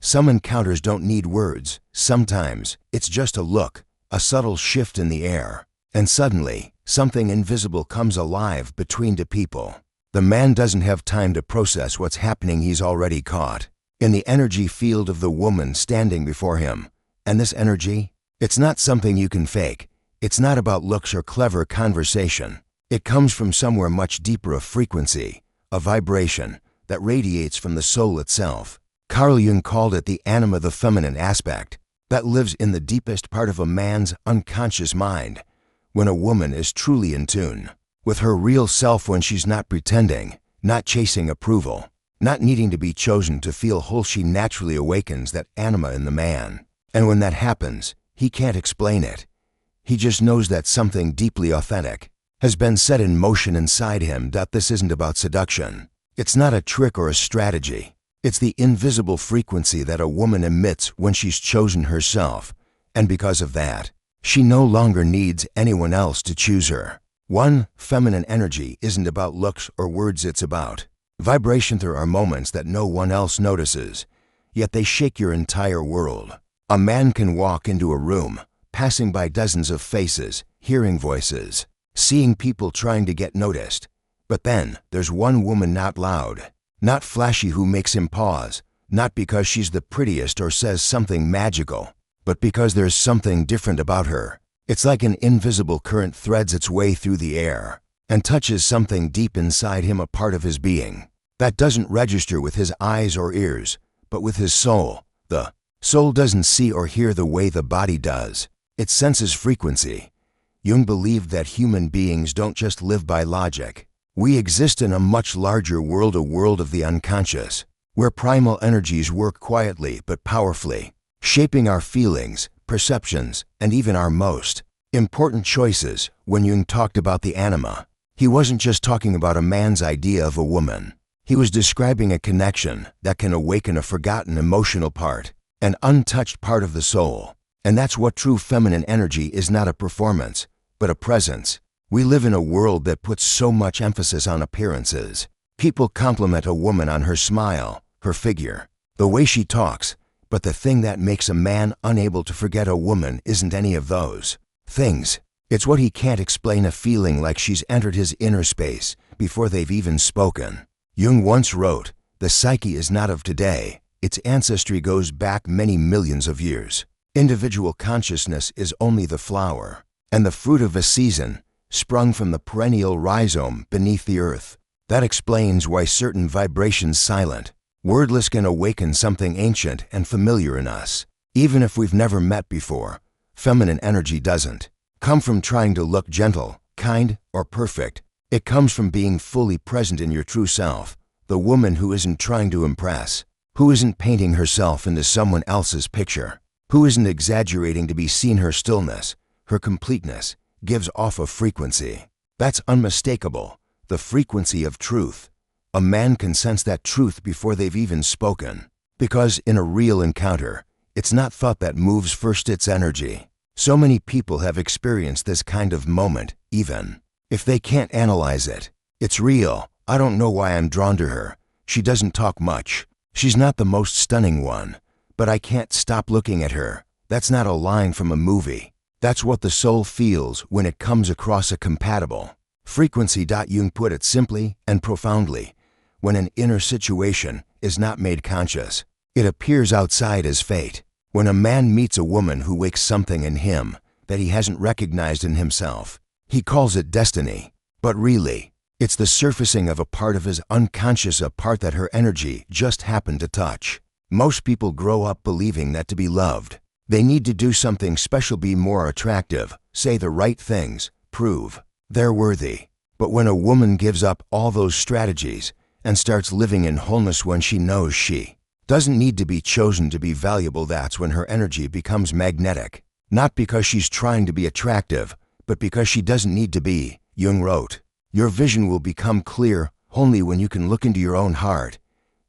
Some encounters don't need words. Sometimes it's just a look, a subtle shift in the air, and suddenly something invisible comes alive between two people. The man doesn't have time to process what's happening. He's already caught in the energy field of the woman standing before him. And this energy, it's not something you can fake. It's not about looks or clever conversation. It comes from somewhere much deeper, a frequency, a vibration that radiates from the soul itself. Carl Jung called it the anima, the feminine aspect that lives in the deepest part of a man's unconscious mind. When a woman is truly in tune with her real self, when she's not pretending, not chasing approval, not needing to be chosen to feel whole, she naturally awakens that anima in the man. And when that happens, he can't explain it. He just knows that something deeply authentic has been set in motion inside him. This isn't about seduction. It's not a trick or a strategy. It's the invisible frequency that a woman emits when she's chosen herself. And because of that, she no longer needs anyone else to choose her. One, feminine energy isn't about looks or words, it's about vibration. There are moments that no one else notices, yet they shake your entire world. A man can walk into a room, passing by dozens of faces, hearing voices, seeing people trying to get noticed. But then there's one woman, not loud, not flashy, who makes him pause, not because she's the prettiest or says something magical, but because there's something different about her. It's like an invisible current threads its way through the air and touches something deep inside him, a part of his being that doesn't register with his eyes or ears, but with his soul. The soul doesn't see or hear the way the body does. It senses frequency. Jung believed that human beings don't just live by logic. We exist in a much larger world, a world of the unconscious, where primal energies work quietly but powerfully, shaping our feelings, perceptions, and even our most important choices. When Jung talked about the anima, he wasn't just talking about a man's idea of a woman. He was describing a connection that can awaken a forgotten emotional part, an untouched part of the soul. And that's what true feminine energy is, not a performance, but a presence. We live in a world that puts so much emphasis on appearances. People compliment a woman on her smile, her figure, the way she talks. But the thing that makes a man unable to forget a woman isn't any of those things. It's what he can't explain, a feeling like she's entered his inner space before they've even spoken. Jung once wrote, "The psyche is not of today. Its ancestry goes back many millions of years. Individual consciousness is only the flower and the fruit of a season, sprung from the perennial rhizome beneath the earth. That explains why certain vibrations, silent, wordless, can awaken something ancient and familiar in us, even if we've never met before." Feminine energy doesn't come from trying to look gentle, kind, or perfect. It comes from being fully present in your true self, the woman who isn't trying to impress, who isn't painting herself into someone else's picture, who isn't exaggerating to be seen. Her stillness, her completeness, gives off a frequency that's unmistakable, the frequency of truth. A man can sense that truth before they've even spoken, because in a real encounter, it's not thought that moves first, it's energy. So many people have experienced this kind of moment, even if they can't analyze it. It's real. I don't know why I'm drawn to her. She doesn't talk much. She's not the most stunning one, but I can't stop looking at her. That's not a line from a movie. That's what the soul feels when it comes across a compatible frequency. Jung put it simply and profoundly. When an inner situation is not made conscious, it appears outside as fate. When a man meets a woman who wakes something in him that he hasn't recognized in himself, he calls it destiny. But really, it's the surfacing of a part of his unconscious, a part that her energy just happened to touch. Most people grow up believing that to be loved, they need to do something special, be more attractive, say the right things, prove they're worthy. But when a woman gives up all those strategies and starts living in wholeness, when she knows she doesn't need to be chosen to be valuable, that's when her energy becomes magnetic. Not because she's trying to be attractive, but because she doesn't need to be. Jung wrote, "Your vision will become clear only when you can look into your own heart.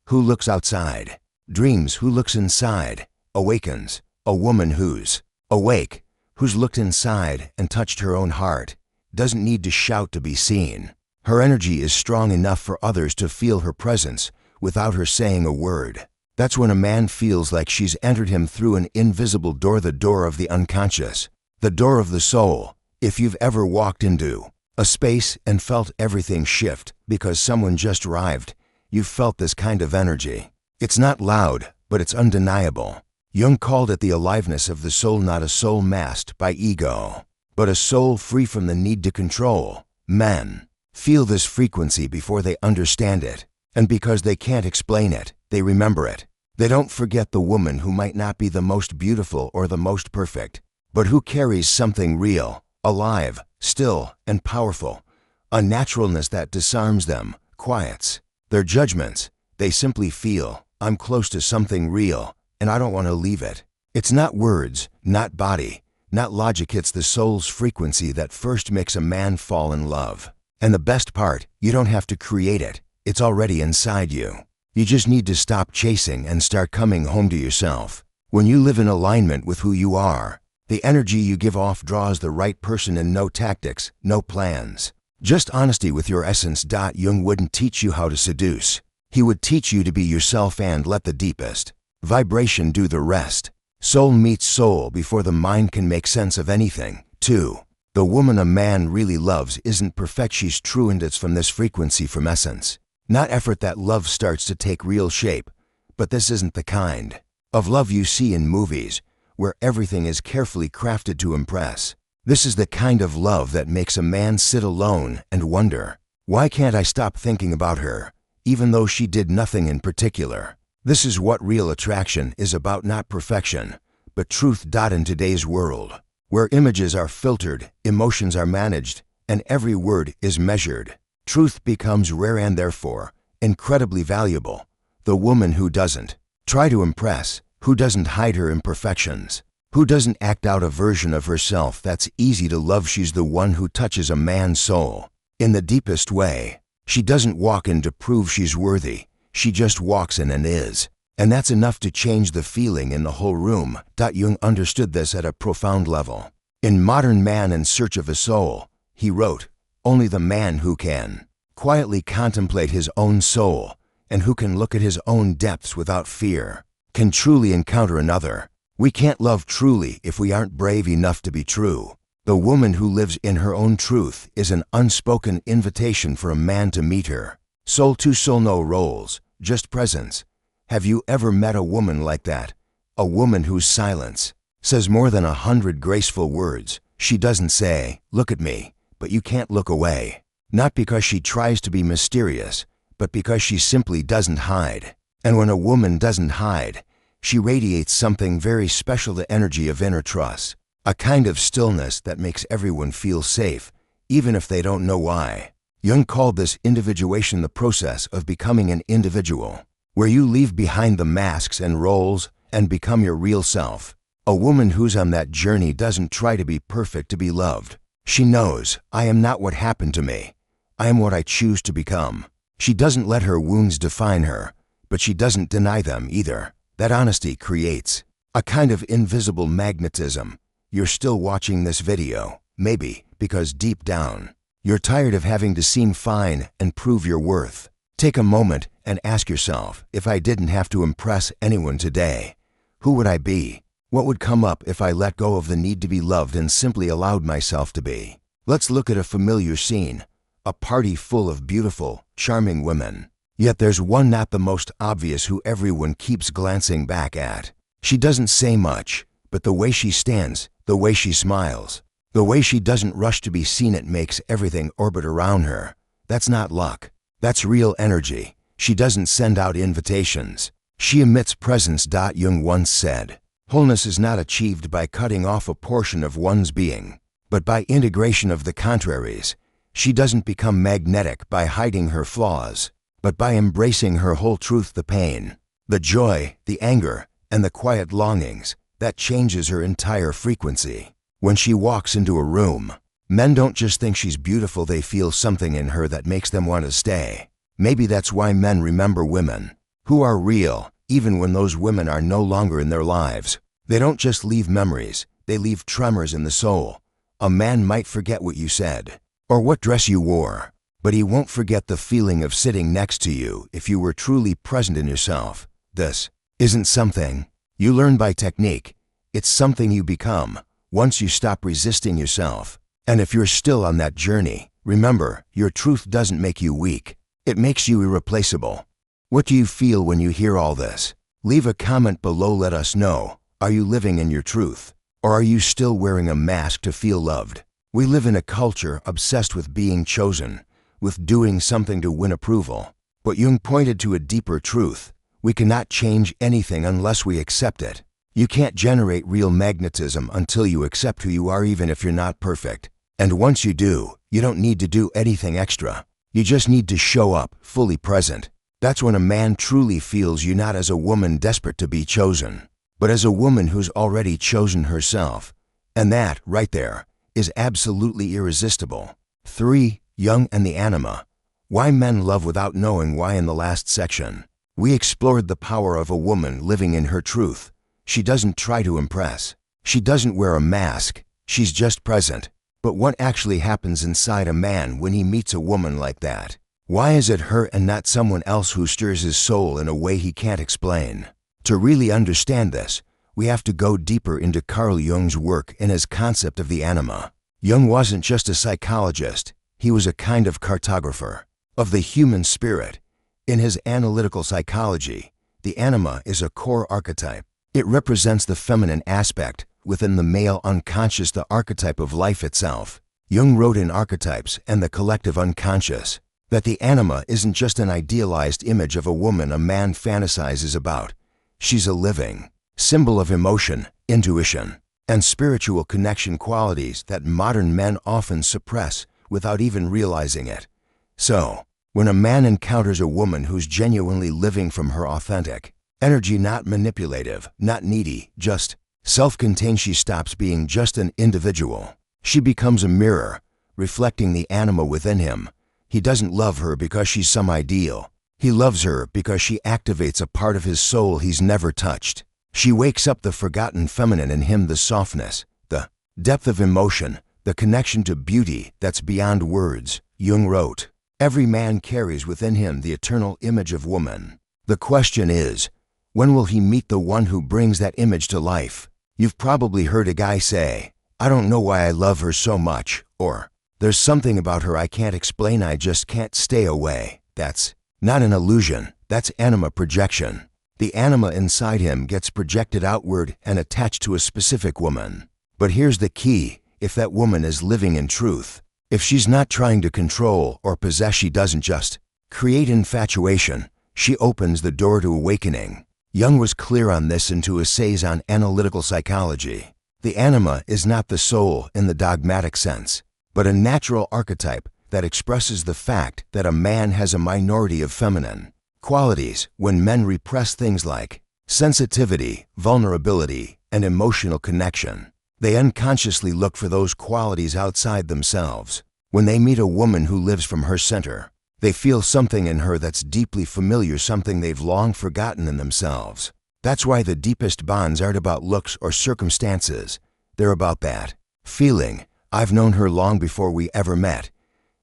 Who looks outside dreams, who looks inside awakens." A woman who's awake, who's looked inside and touched her own heart, doesn't need to shout to be seen. Her energy is strong enough for others to feel her presence without her saying a word. That's when a man feels like she's entered him through an invisible door, the door of the unconscious, the door of the soul. If you've ever walked into a space and felt everything shift because someone just arrived, you've felt this kind of energy. It's not loud, but it's undeniable. Jung called it the aliveness of the soul, not a soul masked by ego, but a soul free from the need to control. Men feel this frequency before they understand it, and because they can't explain it, they remember it. They don't forget the woman who might not be the most beautiful or the most perfect, but who carries something real, alive, still, and powerful, a naturalness that disarms them, quiets their judgments. They simply feel, I'm close to something real, and I don't want to leave it. It's not words, not body, not logic. It's the soul's frequency that first makes a man fall in love. And the best part, you don't have to create it. It's already inside you. You just need to stop chasing and start coming home to yourself. When you live in alignment with who you are, the energy you give off draws the right person, and no tactics, no plans. Just honesty with your essence. Jung wouldn't teach you how to seduce. He would teach you to be yourself and let the deepest vibration do the rest. Soul meets soul before the mind can make sense of anything. 2. The woman a man really loves isn't perfect, she's true, and it's from this frequency, from essence, not effort, that love starts to take real shape. But this isn't the kind of love you see in movies, where everything is carefully crafted to impress. This is the kind of love that makes a man sit alone and wonder, why can't I stop thinking about her, even though she did nothing in particular? This is what real attraction is about, not perfection, but truth. In today's world, where images are filtered, emotions are managed, and every word is measured, truth becomes rare and therefore incredibly valuable. The woman who doesn't try to impress, who doesn't hide her imperfections, who doesn't act out a version of herself that's easy to love, she's the one who touches a man's soul in the deepest way. She doesn't walk in to prove she's worthy. She just walks in and is. And that's enough to change the feeling in the whole room. Jung understood this at a profound level. In Modern Man in Search of a Soul, he wrote, only the man who can quietly contemplate his own soul and who can look at his own depths without fear can truly encounter another. We can't love truly if we aren't brave enough to be true. The woman who lives in her own truth is an unspoken invitation for a man to meet her. Soul to soul, no roles, just presence. Have you ever met a woman like that? A woman whose silence says more than 100 graceful words. She doesn't say, look at me, but you can't look away. Not because she tries to be mysterious, but because she simply doesn't hide. And when a woman doesn't hide, she radiates something very special, the energy of inner trust, a kind of stillness that makes everyone feel safe, even if they don't know why. Jung called this individuation, the process of becoming an individual, where you leave behind the masks and roles and become your real self. A woman who's on that journey doesn't try to be perfect to be loved. She knows, I am not what happened to me. I am what I choose to become. She doesn't let her wounds define her, but she doesn't deny them either. That honesty creates a kind of invisible magnetism. You're still watching this video, maybe because deep down, you're tired of having to seem fine and prove your worth. Take a moment and ask yourself, if I didn't have to impress anyone today, who would I be? What would come up if I let go of the need to be loved and simply allowed myself to be? Let's look at a familiar scene, a party full of beautiful, charming women. Yet there's one, not the most obvious, who everyone keeps glancing back at. She doesn't say much, but the way she stands, the way she smiles, the way she doesn't rush to be seen, it makes everything orbit around her. That's not luck. That's real energy. She doesn't send out invitations. She emits presence. Jung once said, wholeness is not achieved by cutting off a portion of one's being, but by integration of the contraries. She doesn't become magnetic by hiding her flaws, but by embracing her whole truth, the pain, the joy, the anger, and the quiet longings. That changes her entire frequency. When she walks into a room, men don't just think she's beautiful, they feel something in her that makes them want to stay. Maybe that's why men remember women who are real, even when those women are no longer in their lives. They don't just leave memories, they leave tremors in the soul. A man might forget what you said, or what dress you wore, but he won't forget the feeling of sitting next to you if you were truly present in yourself. This isn't something you learn by technique. It's something you become once you stop resisting yourself. And if you're still on that journey, remember, your truth doesn't make you weak. It makes you irreplaceable. What do you feel when you hear all this? Leave a comment below. Let us know. Are you living in your truth? Or are you still wearing a mask to feel loved? We live in a culture obsessed with being chosen, with doing something to win approval. But Jung pointed to a deeper truth. We cannot change anything unless we accept it. You can't generate real magnetism until you accept who you are, even if you're not perfect. And once you do, you don't need to do anything extra. You just need to show up, fully present. That's when a man truly feels you, not as a woman desperate to be chosen, but as a woman who's already chosen herself. And that, right there, is absolutely irresistible. 3. Jung and the anima. Why men love without knowing why. In the last section, we explored the power of a woman living in her truth. She doesn't try to impress. She doesn't wear a mask. She's just present. But what actually happens inside a man when he meets a woman like that? Why is it her and not someone else who stirs his soul in a way he can't explain? To really understand this, we have to go deeper into Carl Jung's work and his concept of the anima. Jung wasn't just a psychologist. He was a kind of cartographer of the human spirit. In his analytical psychology, the anima is a core archetype. It represents the feminine aspect within the male unconscious, the archetype of life itself. Jung wrote in Archetypes and the Collective Unconscious that the anima isn't just an idealized image of a woman a man fantasizes about. She's a living symbol of emotion, intuition, and spiritual connection, qualities that modern men often suppress without even realizing it. So, when a man encounters a woman who's genuinely living from her authentic energy, not manipulative, not needy, just self-contained, she stops being just an individual. She becomes a mirror, reflecting the anima within him. He doesn't love her because she's some ideal. He loves her because she activates a part of his soul he's never touched. She wakes up the forgotten feminine in him, the softness, the depth of emotion, the connection to beauty that's beyond words. Jung wrote, "Every man carries within him the eternal image of woman. The question is, when will he meet the one who brings that image to life?" You've probably heard a guy say, "I don't know why I love her so much," or "There's something about her I can't explain, I just can't stay away." That's not an illusion, that's anima projection. The anima inside him gets projected outward and attached to a specific woman. But here's the key: if that woman is living in truth, if she's not trying to control or possess, she doesn't just create infatuation, she opens the door to awakening. Jung was clear on this in two essays on analytical psychology. The anima is not the soul in the dogmatic sense, but a natural archetype that expresses the fact that a man has a minority of feminine qualities. When men repress things like sensitivity, vulnerability, and emotional connection, they unconsciously look for those qualities outside themselves. When they meet a woman who lives from her center, they feel something in her that's deeply familiar, something they've long forgotten in themselves. That's why the deepest bonds aren't about looks or circumstances. They're about that feeling, "I've known her long before we ever met."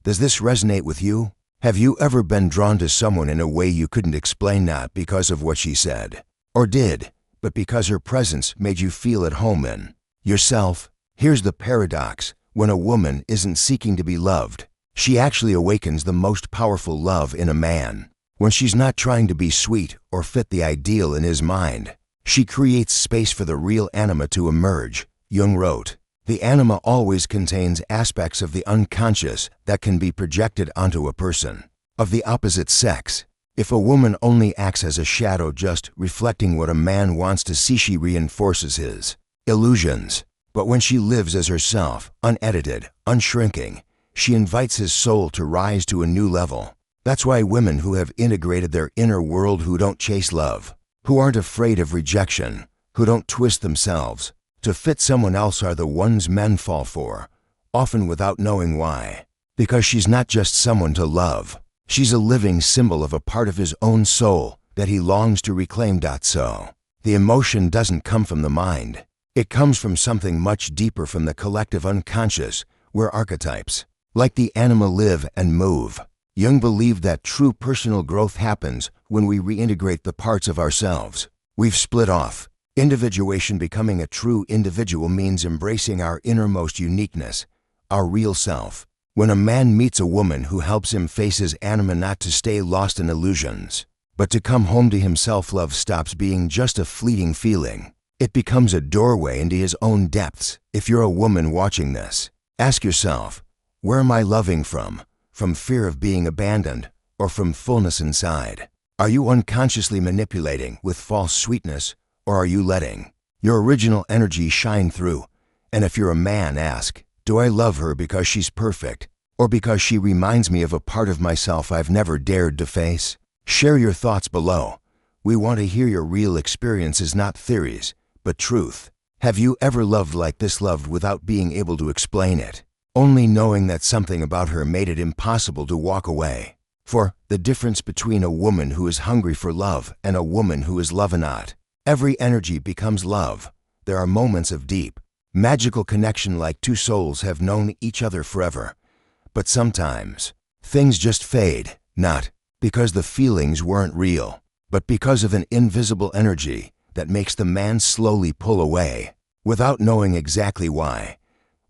Does this resonate with you? Have you ever been drawn to someone in a way you couldn't explain, not because of what she said or did, but because her presence made you feel at home in yourself? Here's the paradox: when a woman isn't seeking to be loved, she actually awakens the most powerful love in a man. When she's not trying to be sweet or fit the ideal in his mind, she creates space for the real anima to emerge. Jung wrote, "The anima always contains aspects of the unconscious that can be projected onto a person of the opposite sex. If a woman only acts as a shadow, just reflecting what a man wants to see, she reinforces his illusions. But when she lives as herself, unedited, unshrinking, she invites his soul to rise to a new level." That's why women who have integrated their inner world, who don't chase love, who aren't afraid of rejection, who don't twist themselves to fit someone else, are the ones men fall for, often without knowing why. Because she's not just someone to love. She's a living symbol of a part of his own soul that he longs to reclaim. So, the emotion doesn't come from the mind. It comes from something much deeper, from the collective unconscious, where archetypes, like the anima, live and move. Jung believed that true personal growth happens when we reintegrate the parts of ourselves We've split off. Individuation. Becoming a true individual means embracing our innermost uniqueness, our real self. When a man meets a woman who helps him face his anima, not to stay lost in illusions, but to come home to himself, love stops being just a fleeting feeling. It becomes a doorway into his own depths. If you're a woman watching this, ask yourself, where am I loving from? From fear of being abandoned, or from fullness inside? Are you unconsciously manipulating with false sweetness, or are you letting your original energy shine through? And if you're a man, ask, do I love her because she's perfect, or because she reminds me of a part of myself I've never dared to face? Share your thoughts below. We want to hear your real experiences, not theories, but truth. Have you ever loved like this, loved without being able to explain it, only knowing that something about her made it impossible to walk away? For the difference between a woman who is hungry for love and a woman who is love-not. Every energy becomes love. There are moments of deep, magical connection, like two souls have known each other forever. But sometimes things just fade, not because the feelings weren't real, but because of an invisible energy that makes the man slowly pull away, without knowing exactly why.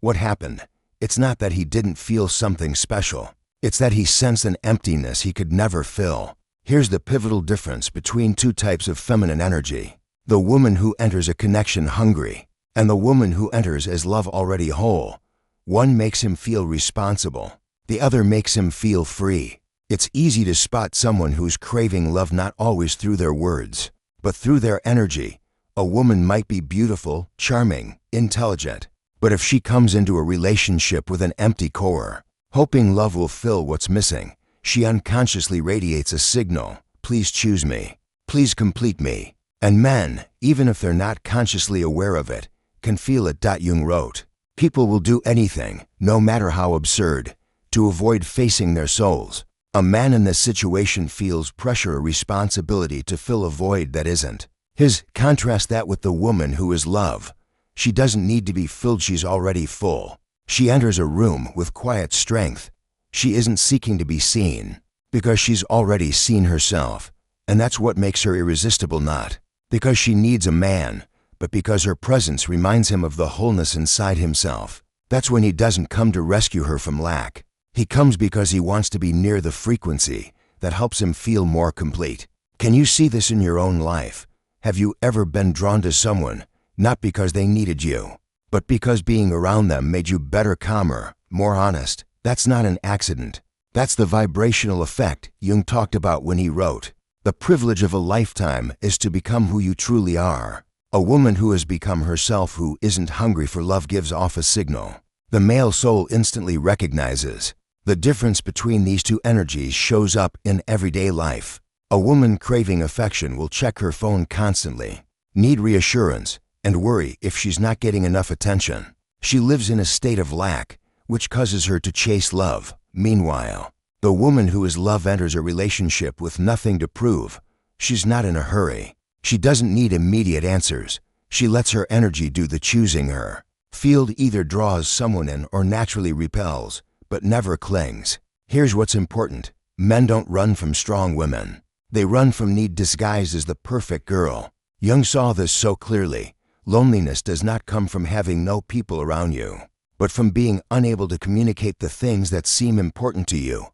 What happened? It's not that he didn't feel something special. It's that he sensed an emptiness he could never fill. Here's the pivotal difference between two types of feminine energy. The woman who enters a connection hungry, and the woman who enters as love already whole. One makes him feel responsible. The other makes him feel free. It's easy to spot someone who's craving love, not always through their words, but through their energy. A woman might be beautiful, charming, intelligent, but if she comes into a relationship with an empty core, hoping love will fill what's missing, she unconsciously radiates a signal: please choose me, please complete me. And men, even if they're not consciously aware of it, can feel it. Jung wrote, people will do anything, no matter how absurd, to avoid facing their souls. A man in this situation feels pressure, a responsibility to fill a void that isn't his. Contrast that with the woman who is love. She doesn't need to be filled, she's already full. She enters a room with quiet strength. She isn't seeking to be seen, because she's already seen herself. And that's what makes her irresistible, not because she needs a man, but because her presence reminds him of the wholeness inside himself. That's when he doesn't come to rescue her from lack. He comes because he wants to be near the frequency that helps him feel more complete. Can you see this in your own life? Have you ever been drawn to someone, not because they needed you, but because being around them made you better, calmer, more honest? That's not an accident. That's the vibrational effect Jung talked about when he wrote, the privilege of a lifetime is to become who you truly are. A woman who has become herself, who isn't hungry for love, gives off a signal the male soul instantly recognizes. The difference between these two energies shows up in everyday life. A woman craving affection will check her phone constantly, need reassurance, and worry if she's not getting enough attention. She lives in a state of lack, which causes her to chase love. Meanwhile, the woman who is love enters a relationship with nothing to prove. She's not in a hurry. She doesn't need immediate answers. She lets her energy do the choosing. Her field either draws someone in or naturally repels, but never clings. Here's what's important. Men don't run from strong women. They run from need disguised as the perfect girl. Jung saw this so clearly. Loneliness does not come from having no people around you, but from being unable to communicate the things that seem important to you.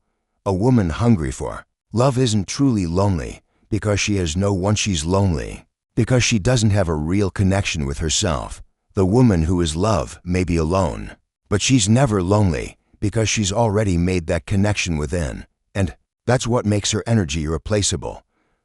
A woman hungry for love isn't truly lonely because she has no one. She's lonely because she doesn't have a real connection with herself. The woman who is love may be alone, but she's never lonely because she's already made that connection within. And that's what makes her energy irreplaceable.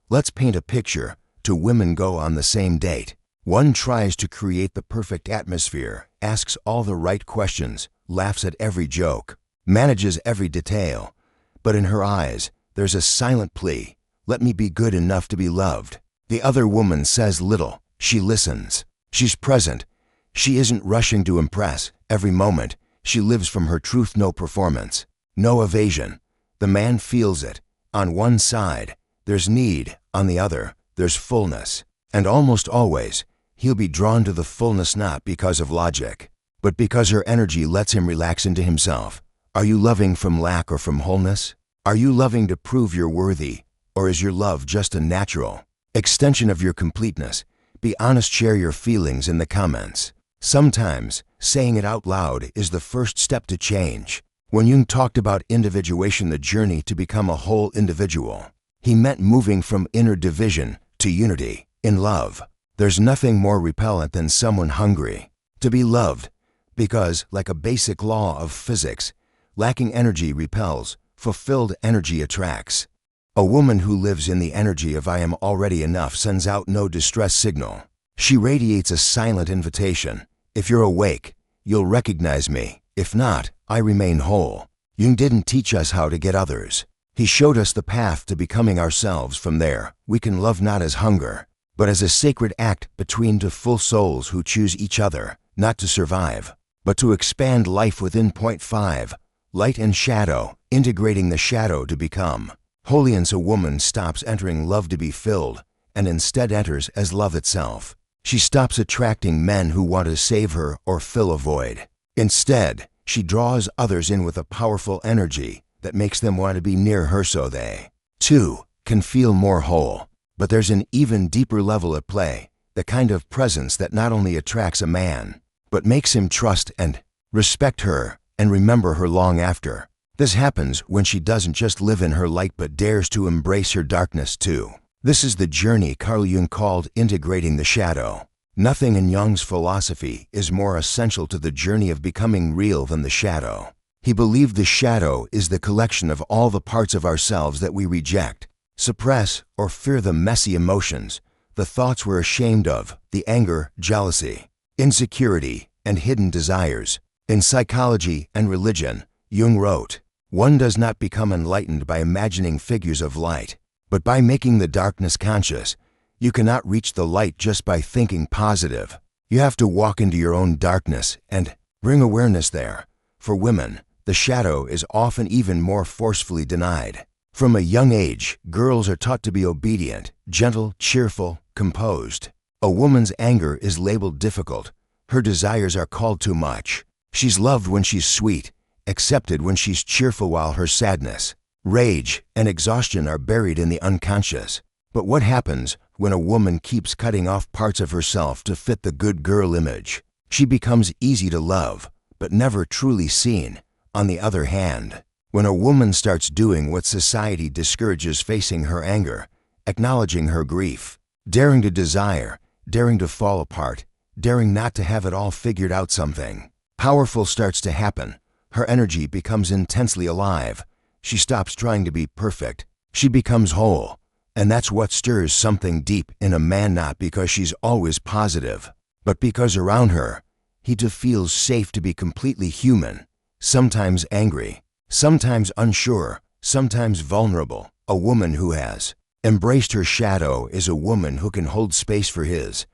Let's paint a picture. Two women go on the same date. One tries to create the perfect atmosphere, asks all the right questions, laughs at every joke, manages every detail. But in her eyes, there's a silent plea: let me be good enough to be loved. The other woman says little. She listens. She's present. She isn't rushing to impress. Every moment, she lives from her truth. No performance, no evasion. The man feels it. On one side, there's need. On the other, there's fullness. And almost always, he'll be drawn to the fullness, not because of logic, but because her energy lets him relax into himself. Are you loving from lack or from wholeness? Are you loving to prove you're worthy, or is your love just a natural Extension of your completeness. Be honest, share your feelings in the comments. Sometimes, saying it out loud is the first step to change. When Jung talked about individuation, the journey to become a whole individual, he meant moving from inner division to unity in love. There's nothing more repellent than someone hungry to be loved, because, like a basic law of physics, lacking energy repels, fulfilled energy attracts. A woman who lives in the energy of I am already enough sends out no distress signal. She radiates a silent invitation. If you're awake, you'll recognize me. If not, I remain whole. Jung didn't teach us how to get others. He showed us the path to becoming ourselves. From there, we can love not as hunger, but as a sacred act between two full souls who choose each other, not to survive, but to expand life within. Point 5. Light and shadow, integrating the shadow to become. Holiness. A woman stops entering love to be filled, and instead enters as love itself. She stops attracting men who want to save her or fill a void. Instead, she draws others in with a powerful energy that makes them want to be near her so they, too, can feel more whole. But there's an even deeper level at play, the kind of presence that not only attracts a man, but makes him trust and respect her and remember her long after. This happens when she doesn't just live in her light but dares to embrace her darkness too. This is the journey Carl Jung called integrating the shadow. Nothing in Jung's philosophy is more essential to the journey of becoming real than the shadow. He believed the shadow is the collection of all the parts of ourselves that we reject, suppress, or fear, the messy emotions, the thoughts we're ashamed of, the anger, jealousy, insecurity, and hidden desires. In Psychology and Religion, Jung wrote, "One does not become enlightened by imagining figures of light, but by making the darkness conscious. You cannot reach the light just by thinking positive. You have to walk into your own darkness and bring awareness there." For women, the shadow is often even more forcefully denied. From a young age, girls are taught to be obedient, gentle, cheerful, composed. A woman's anger is labeled difficult. Her desires are called too much. She's loved when she's sweet, accepted when she's cheerful, while her sadness, rage, and exhaustion are buried in the unconscious. But what happens when a woman keeps cutting off parts of herself to fit the good girl image? She becomes easy to love, but never truly seen. On the other hand, when a woman starts doing what society discourages, facing her anger, acknowledging her grief, daring to desire, daring to fall apart, daring not to have it all figured out, something powerful starts to happen. Her energy becomes intensely alive. She stops trying to be perfect. She becomes whole. And that's what stirs something deep in a man, not because she's always positive, but because around her, he too feels safe to be completely human, sometimes angry, sometimes unsure, sometimes vulnerable. A woman who has embraced her shadow is a woman who can hold space for his.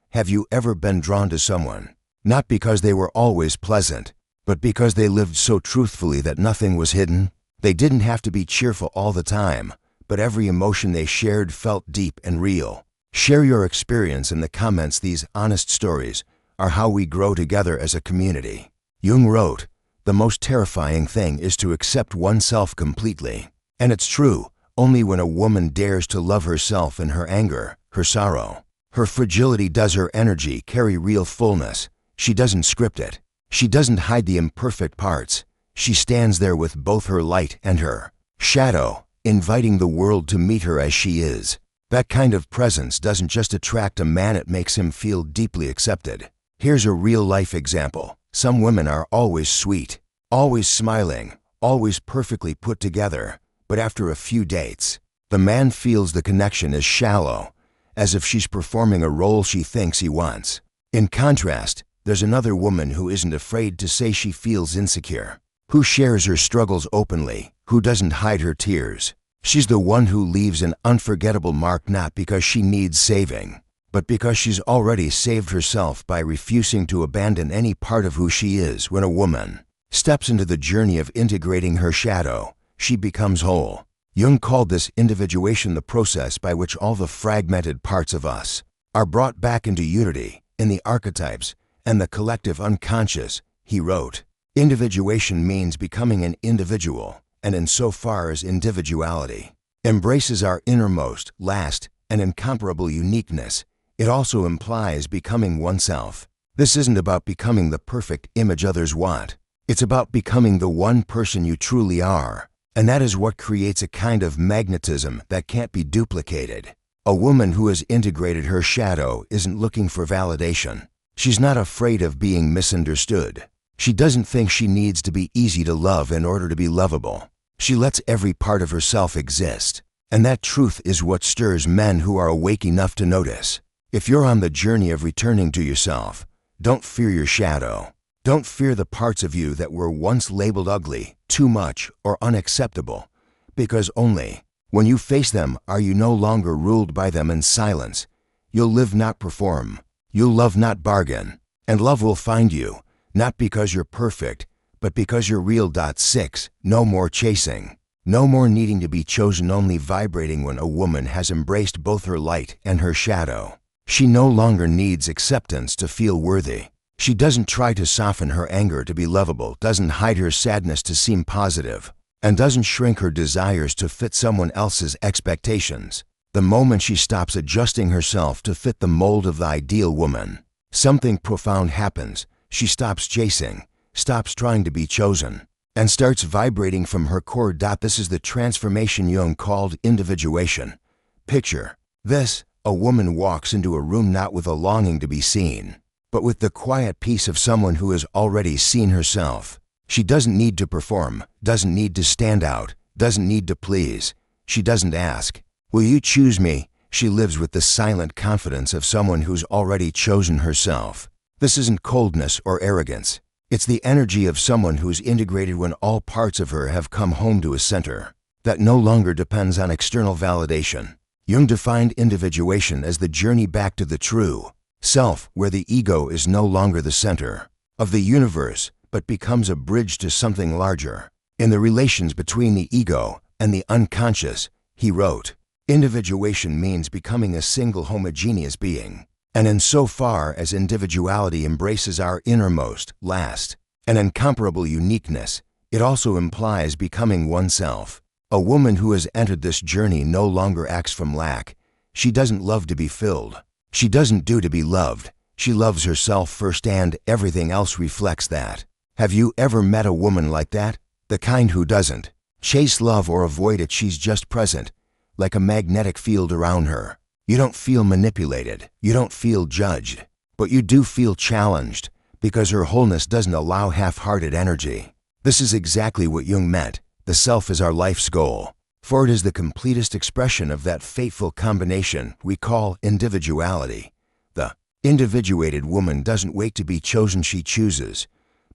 Have you ever been drawn to someone, not because they were always pleasant, but because they lived so truthfully that nothing was hidden? They didn't have to be cheerful all the time, but every emotion they shared felt deep and real. Share your experience in the comments. These honest stories are how we grow together as a community. Jung wrote, "The most terrifying thing is to accept oneself completely." And it's true. Only when a woman dares to love herself in her anger, her sorrow, her fragility, does her energy carry real fullness. She doesn't script it. She doesn't hide the imperfect parts. She stands there with both her light and her shadow, inviting the world to meet her as she is. That kind of presence doesn't just attract a man, it makes him feel deeply accepted. Here's a real-life example. Some women are always sweet, always smiling, always perfectly put together, but after a few dates, the man feels the connection is shallow, as if she's performing a role she thinks he wants. In contrast, there's another woman who isn't afraid to say she feels insecure, who shares her struggles openly, who doesn't hide her tears. She's the one who leaves an unforgettable mark, not because she needs saving, but because she's already saved herself by refusing to abandon any part of who she is. When a woman steps into the journey of integrating her shadow, she becomes whole. Jung called this individuation, the process by which all the fragmented parts of us are brought back into unity in the archetypes and the collective unconscious. He wrote, "Individuation means becoming an individual, and insofar as individuality embraces our innermost, last, an incomparable uniqueness, it also implies becoming oneself. This isn't about becoming the perfect image others want. It's about becoming the one person you truly are. And that is what creates a kind of magnetism that can't be duplicated. A woman who has integrated her shadow isn't looking for validation. She's not afraid of being misunderstood. She doesn't think she needs to be easy to love in order to be lovable. She lets every part of herself exist. And that truth is what stirs men who are awake enough to notice. If you're on the journey of returning to yourself, don't fear your shadow. Don't fear the parts of you that were once labeled ugly, too much, or unacceptable, because only when you face them are you no longer ruled by them in silence. You'll live, not perform. You'll love, not bargain. And love will find you, not because you're perfect, but because you're real. 6. No more chasing. No more needing to be chosen, only vibrating. When a woman has embraced both her light and her shadow, she no longer needs acceptance to feel worthy. She doesn't try to soften her anger to be lovable, doesn't hide her sadness to seem positive, and doesn't shrink her desires to fit someone else's expectations. The moment she stops adjusting herself to fit the mold of the ideal woman, something profound happens. She stops chasing, stops trying to be chosen, and starts vibrating from her core. This is the transformation Jung called individuation. Picture this: a woman walks into a room not with a longing to be seen, but with the quiet peace of someone who has already seen herself. She doesn't need to perform, doesn't need to stand out, doesn't need to please. She doesn't ask, "Will you choose me?" She lives with the silent confidence of someone who's already chosen herself. This isn't coldness or arrogance. It's the energy of someone who's integrated when all parts of her have come home to a center that no longer depends on external validation. Jung defined individuation as the journey back to the true self, where the ego is no longer the center of the universe, but becomes a bridge to something larger. In the relations between the ego and the unconscious, he wrote, individuation means becoming a single homogeneous being. And insofar as individuality embraces our innermost, last, and incomparable uniqueness, it also implies becoming oneself. A woman who has entered this journey no longer acts from lack. She doesn't love to be filled. She doesn't do to be loved. She loves herself first, and everything else reflects that. Have you ever met a woman like that? The kind who doesn't chase love or avoid it. She's just present, like a magnetic field around her. You don't feel manipulated. You don't feel judged. But you do feel challenged, because her wholeness doesn't allow half-hearted energy. This is exactly what Jung meant. The self is our life's goal, for it is the completest expression of that fateful combination we call individuality. The individuated woman doesn't wait to be chosen, she chooses.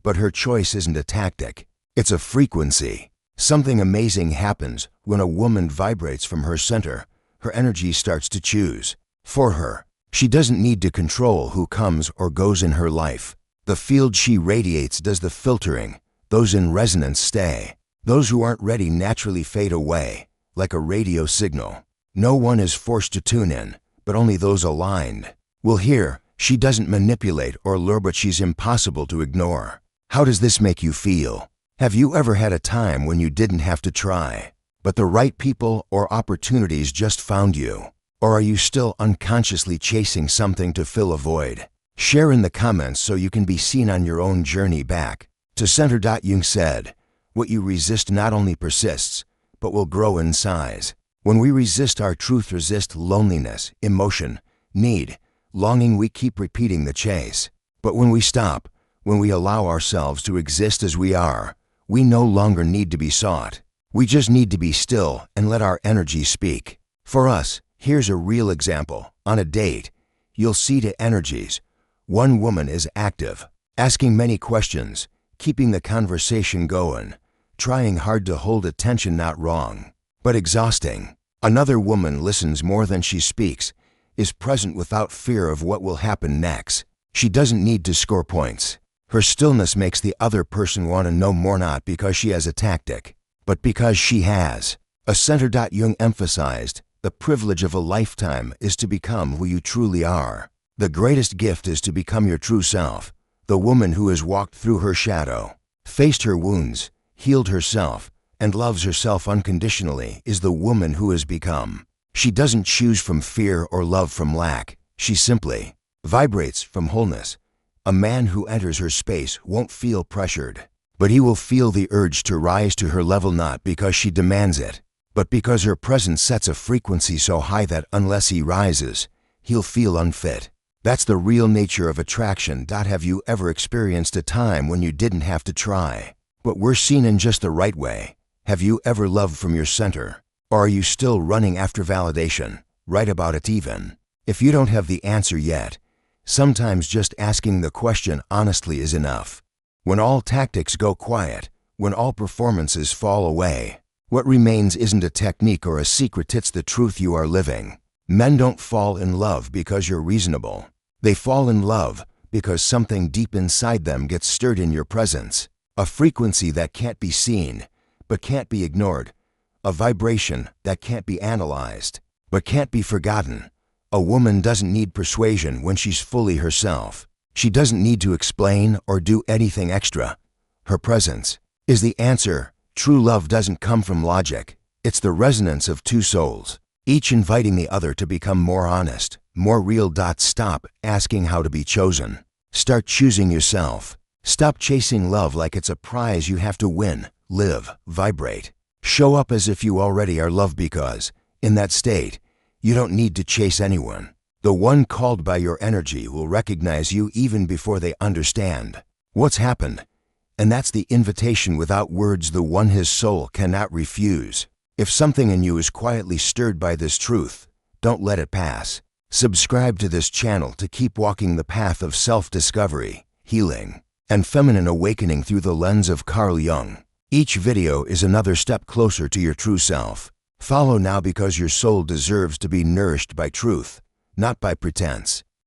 But her choice isn't a tactic, it's a frequency. Something amazing happens when a woman vibrates from her center. Her energy starts to choose for her. She doesn't need to control who comes or goes in her life. The field she radiates does the filtering. Those in resonance stay. Those who aren't ready naturally fade away, like a radio signal. No one is forced to tune in, but only those aligned will hear. She doesn't manipulate or lure, but she's impossible to ignore. How does this make you feel? Have you ever had a time when you didn't have to try, but the right people or opportunities just found you? Or are you still unconsciously chasing something to fill a void? Share in the comments so you can be seen on your own journey back to center. Jung said, what you resist not only persists, but will grow in size. When we resist our truth, resist loneliness, emotion, need, longing, we keep repeating the chase. But when we stop, when we allow ourselves to exist as we are, we no longer need to be sought. We just need to be still and let our energy speak. For us, here's a real example. On a date, you'll see two energies. One woman is active, asking many questions, keeping the conversation going, trying hard to hold attention, not wrong, but exhausting. Another woman listens more than she speaks, is present without fear of what will happen next. She doesn't need to score points. Her stillness makes the other person want to know more, not because she has a tactic, but because she has a center. Jung emphasized, the privilege of a lifetime is to become who you truly are. The greatest gift is to become your true self. The woman who has walked through her shadow, faced her wounds, healed herself, and loves herself unconditionally is the woman who has become She doesn't choose from fear or love from lack. She simply vibrates from wholeness. A man who enters her space won't feel pressured, but he will feel the urge to rise to her level, not because she demands it, but because her presence sets a frequency so high that unless he rises, he'll feel unfit. That's the real nature of attraction. Have you ever experienced a time when you didn't have to try, but were seen in just the right way? Have you ever loved from your center? Or are you still running after validation? Write about it even. If you don't have the answer yet, sometimes just asking the question honestly is enough. When all tactics go quiet, when all performances fall away, what remains isn't a technique or a secret, it's the truth you are living. Men don't fall in love because you're reasonable. They fall in love because something deep inside them gets stirred in your presence. A frequency that can't be seen, but can't be ignored. A vibration that can't be analyzed, but can't be forgotten. A woman doesn't need persuasion when she's fully herself. She doesn't need to explain or do anything extra. Her presence is the answer. True love doesn't come from logic. It's the resonance of two souls, each inviting the other to become more honest, more real. Stop asking how to be chosen. Start choosing yourself. Stop chasing love like it's a prize you have to win. Live, vibrate. Show up as if you already are loved, because, in that state, you don't need to chase anyone. The one called by your energy will recognize you even before they understand what's happened. And that's the invitation without words, the one his soul cannot refuse. If something in you is quietly stirred by this truth, don't let it pass. Subscribe to this channel to keep walking the path of self-discovery, healing, and feminine awakening through the lens of Carl Jung. Each video is another step closer to your true self. Follow now, because your soul deserves to be nourished by truth, not by pretense.